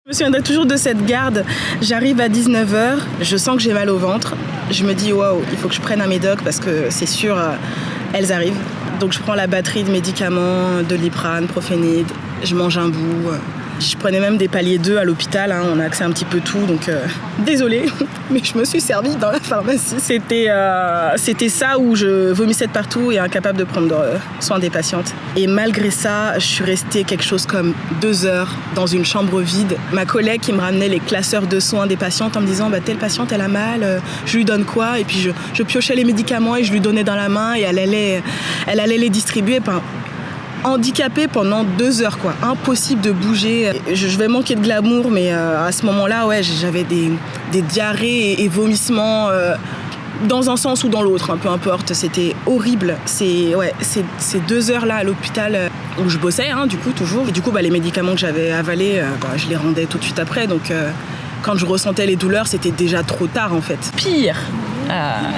Je me souviendrai toujours de cette garde. J'arrive à 19h, je sens que j'ai mal au ventre. Je me dis waouh, il faut que je prenne un médoc parce que c'est sûr, elles arrivent. Donc je prends la batterie de médicaments, de Doliprane, Profénide, je mange un bout. Je prenais même des paliers 2 à l'hôpital, hein, on a accès à un petit peu tout, donc désolée, mais je me suis servie dans la pharmacie. C'était ça où je vomissais de partout et incapable de prendre soin des patientes. Et malgré ça, je suis restée quelque chose comme 2 heures dans une chambre vide. Ma collègue qui me ramenait les classeurs de soins des patientes en me disant telle patiente elle a mal, je lui donne quoi? Et puis je piochais les médicaments et je lui donnais dans la main et elle allait les distribuer. Handicapée pendant 2 heures, quoi. Impossible de bouger. Je vais manquer de glamour, mais à ce moment-là, ouais, j'avais des diarrhées et vomissements dans un sens ou dans l'autre, peu importe. C'était horrible. Ces 2 heures-là à l'hôpital où je bossais, du coup, toujours. Et du coup, les médicaments que j'avais avalés, je les rendais tout de suite après. Donc, quand je ressentais les douleurs, c'était déjà trop tard, en fait. Pire,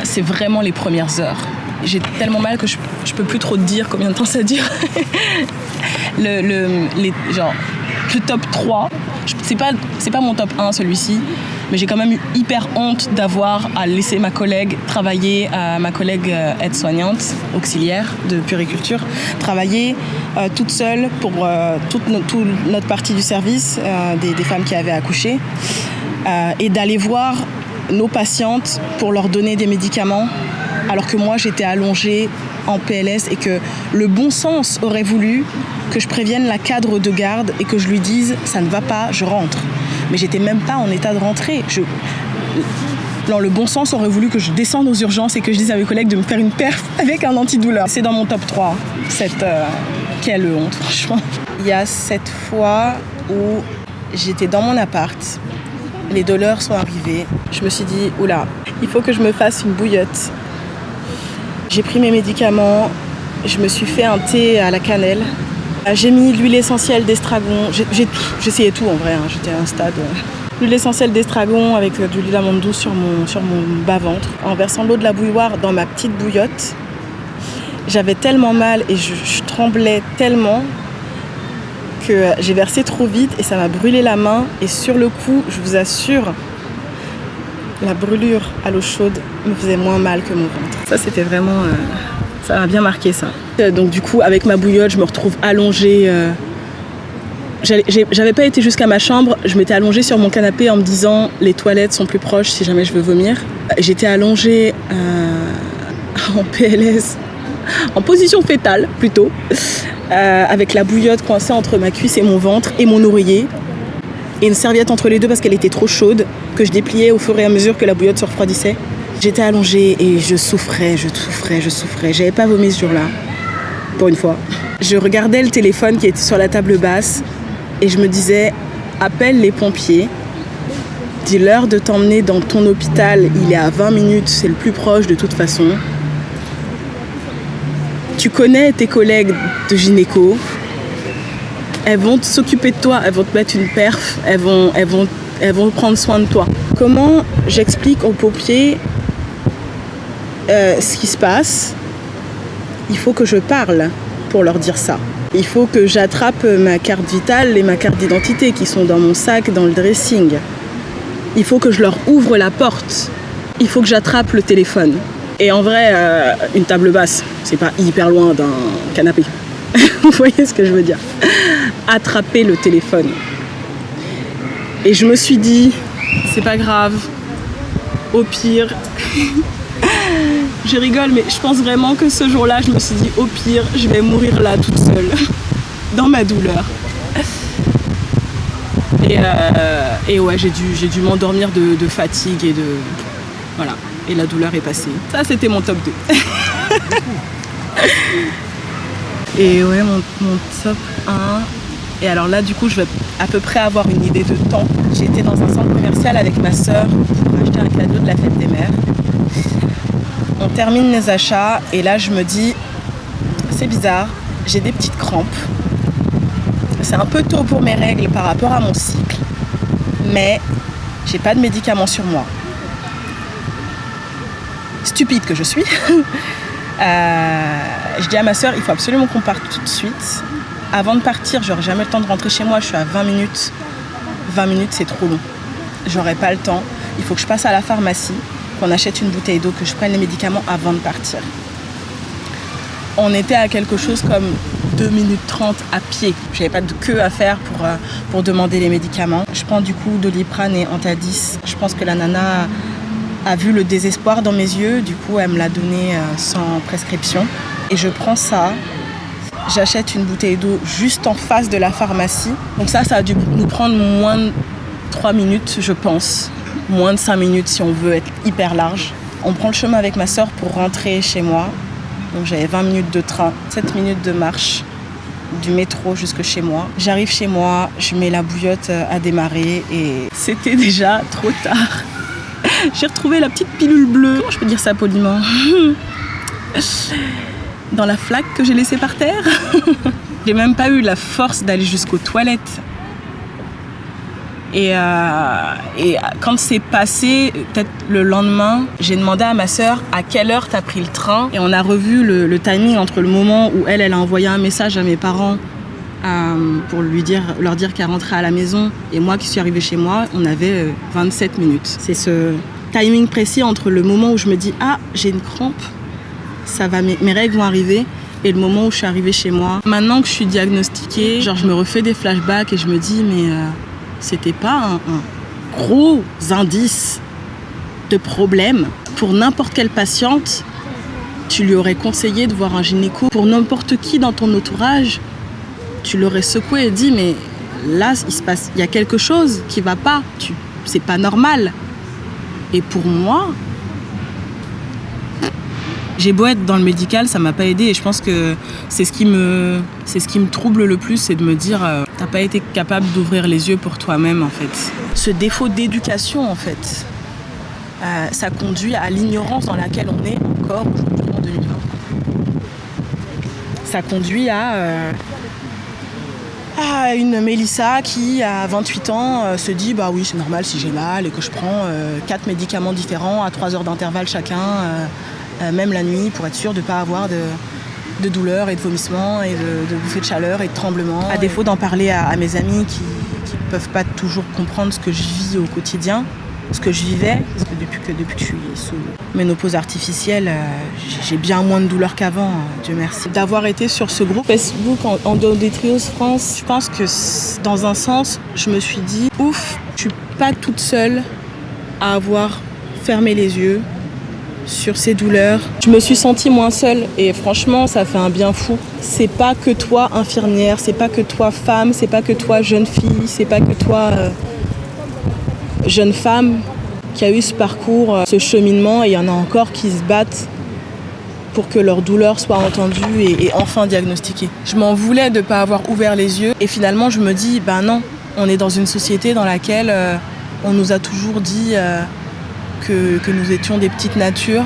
c'est vraiment les premières heures. J'ai tellement mal que je peux plus trop te dire combien de temps ça dure. le top 3, c'est pas mon top 1 celui-ci, mais j'ai quand même eu hyper honte d'avoir à laisser ma collègue travailler, ma collègue aide-soignante, auxiliaire de puériculture, travailler toute seule pour toute notre partie du service, des femmes qui avaient accouché, et d'aller voir nos patientes pour leur donner des médicaments, alors que moi j'étais allongée en PLS et que le bon sens aurait voulu que je prévienne la cadre de garde et que je lui dise ça ne va pas, je rentre. Mais j'étais même pas en état de rentrer. Le bon sens aurait voulu que je descende aux urgences et que je dise à mes collègues de me faire une perf avec un antidouleur. C'est dans mon top 3, quelle honte franchement. Il y a cette fois où j'étais dans mon appart, les douleurs sont arrivées, je me suis dit oula, il faut que je me fasse une bouillotte. J'ai pris mes médicaments, je me suis fait un thé à la cannelle. J'ai mis l'huile essentielle d'estragon, j'essayais tout en vrai, j'étais à un stade. L'huile essentielle d'estragon avec de l'huile d'amande douce sur mon bas-ventre. En versant l'eau de la bouilloire dans ma petite bouillotte, j'avais tellement mal et je tremblais tellement que j'ai versé trop vite et ça m'a brûlé la main. Et sur le coup, je vous assure, la brûlure à l'eau chaude me faisait moins mal que mon ventre. Ça, c'était vraiment... ça m'a bien marqué, ça. Donc du coup, avec ma bouillotte, je me retrouve allongée. J'avais pas été jusqu'à ma chambre. Je m'étais allongée sur mon canapé en me disant les toilettes sont plus proches si jamais je veux vomir. J'étais allongée en PLS, en position fétale plutôt, avec la bouillotte coincée entre ma cuisse et mon ventre et mon oreiller. Et une serviette entre les deux parce qu'elle était trop chaude, que je dépliais au fur et à mesure que la bouillotte se refroidissait. J'étais allongée et je souffrais. J'avais pas vomi ce jour-là, pour une fois. Je regardais le téléphone qui était sur la table basse et je me disais, appelle les pompiers, dis-leur de t'emmener dans ton hôpital, il est à 20 minutes, c'est le plus proche de toute façon. Tu connais tes collègues de gynéco, elles vont s'occuper de toi, elles vont te mettre une perf, elles vont prendre soin de toi. Comment j'explique aux pompiers ce qui se passe? Il faut que je parle pour leur dire ça. Il faut que j'attrape ma carte vitale et ma carte d'identité qui sont dans mon sac, dans le dressing. Il faut que je leur ouvre la porte. Il faut que j'attrape le téléphone. Et en vrai, une table basse, c'est pas hyper loin d'un canapé. Vous voyez ce que je veux dire? Attraper le téléphone. Et je me suis dit, c'est pas grave, au pire, je rigole, mais je pense vraiment que ce jour-là, je me suis dit, au pire, je vais mourir là toute seule, dans ma douleur. Et ouais, j'ai dû m'endormir de fatigue et de... Voilà, et la douleur est passée. Ça, c'était mon top 2. Et ouais, mon top 1. Et alors là, du coup, je vais à peu près avoir une idée de temps. J'étais dans un centre commercial avec ma sœur pour acheter un cadeau de la fête des mères. On termine les achats et là, je me dis, c'est bizarre, j'ai des petites crampes. C'est un peu tôt pour mes règles par rapport à mon cycle, mais j'ai pas de médicaments sur moi. Stupide que je suis. Je dis à ma sœur, il faut absolument qu'on parte tout de suite. Avant de partir, j'aurai jamais le temps de rentrer chez moi, je suis à 20 20 minutes, c'est trop long. J'aurai pas le temps. Il faut que je passe à la pharmacie, qu'on achète une bouteille d'eau, que je prenne les médicaments avant de partir. On était à quelque chose comme 2 minutes 30 à pied. J'avais pas de queue à faire pour demander les médicaments. Je prends du coup Doliprane et Antadis. Je pense que la nana a vu le désespoir dans mes yeux. Du coup, elle me l'a donné sans prescription. Et je prends ça. J'achète une bouteille d'eau juste en face de la pharmacie. Donc ça a dû nous prendre moins de 3 minutes, je pense. Moins de 5 minutes si on veut être hyper large. On prend le chemin avec ma sœur pour rentrer chez moi. Donc j'avais 20 minutes de train, 7 minutes de marche du métro jusque chez moi. J'arrive chez moi, je mets la bouillotte à démarrer et c'était déjà trop tard. J'ai retrouvé la petite pilule bleue, comment je peux dire ça poliment, dans la flaque que j'ai laissée par terre. J'ai même pas eu la force d'aller jusqu'aux toilettes. Et quand c'est passé, peut-être le lendemain, j'ai demandé à ma sœur à quelle heure t'as pris le train. Et on a revu le timing entre le moment où elle a envoyé un message à mes parents pour leur dire qu'elle rentrait à la maison. Et moi qui suis arrivée chez moi, on avait 27 minutes. C'est ce timing précis entre le moment où je me dis « Ah, j'ai une crampe, mes règles vont arriver » et le moment où je suis arrivée chez moi. Maintenant que je suis diagnostiquée, je me refais des flashbacks et je me dis « Mais... c'était pas un gros indice de problème. Pour n'importe quelle patiente, tu lui aurais conseillé de voir un gynéco. Pour n'importe qui dans ton entourage, tu l'aurais secoué et dit mais là, il y a quelque chose qui va pas. C'est pas normal. Et pour moi, j'ai beau être dans le médical, ça m'a pas aidé et je pense que c'est ce qui me trouble le plus, c'est de me dire t'as pas été capable d'ouvrir les yeux pour toi-même en fait. Ce défaut d'éducation en fait, ça conduit à l'ignorance dans laquelle on est encore aujourd'hui en 2020. Ça conduit à une Mélissa qui à 28 ans se dit bah oui c'est normal si j'ai mal et que je prends 4 médicaments différents à 3 heures d'intervalle chacun. Même la nuit, pour être sûr de ne pas avoir de douleurs et de vomissements et de bouffées de chaleur et de tremblements. À défaut d'en parler à mes amis qui ne peuvent pas toujours comprendre ce que je vis au quotidien, ce que je vivais, parce que depuis que je suis sous ménopause artificielle, j'ai bien moins de douleurs qu'avant, Dieu merci. D'avoir été sur ce groupe Facebook Endométriose France, je pense que dans un sens, je me suis dit, ouf, je suis pas toute seule à avoir fermé les yeux sur ces douleurs. Je me suis sentie moins seule et franchement ça fait un bien fou. C'est pas que toi infirmière, c'est pas que toi femme, c'est pas que toi jeune fille, c'est pas que toi jeune femme qui a eu ce parcours, ce cheminement et il y en a encore qui se battent pour que leur douleur soit entendue et enfin diagnostiquée. Je m'en voulais de ne pas avoir ouvert les yeux et finalement je me dis ben non, on est dans une société dans laquelle on nous a toujours dit que nous étions des petites natures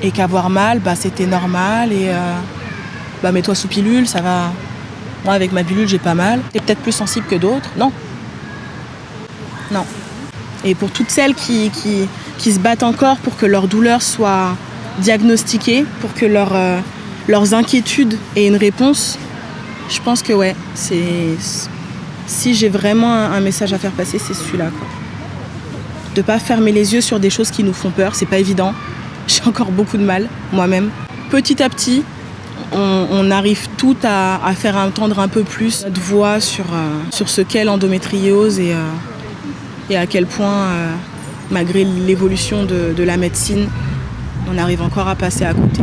et qu'avoir mal, c'était normal et mets-toi sous pilule, ça va. Moi, avec ma pilule, j'ai pas mal. T'es peut-être plus sensible que d'autres. Non. Non. Et pour toutes celles qui se battent encore pour que leur douleur soit diagnostiquée, pour que leurs inquiétudes aient une réponse, je pense que ouais, si j'ai vraiment un message à faire passer, c'est celui-là, quoi. De ne pas fermer les yeux sur des choses qui nous font peur, c'est pas évident. J'ai encore beaucoup de mal, moi-même. Petit à petit, on arrive toutes à faire entendre un peu plus notre voix sur ce qu'est l'endométriose et à quel point, malgré l'évolution de la médecine, on arrive encore à passer à côté.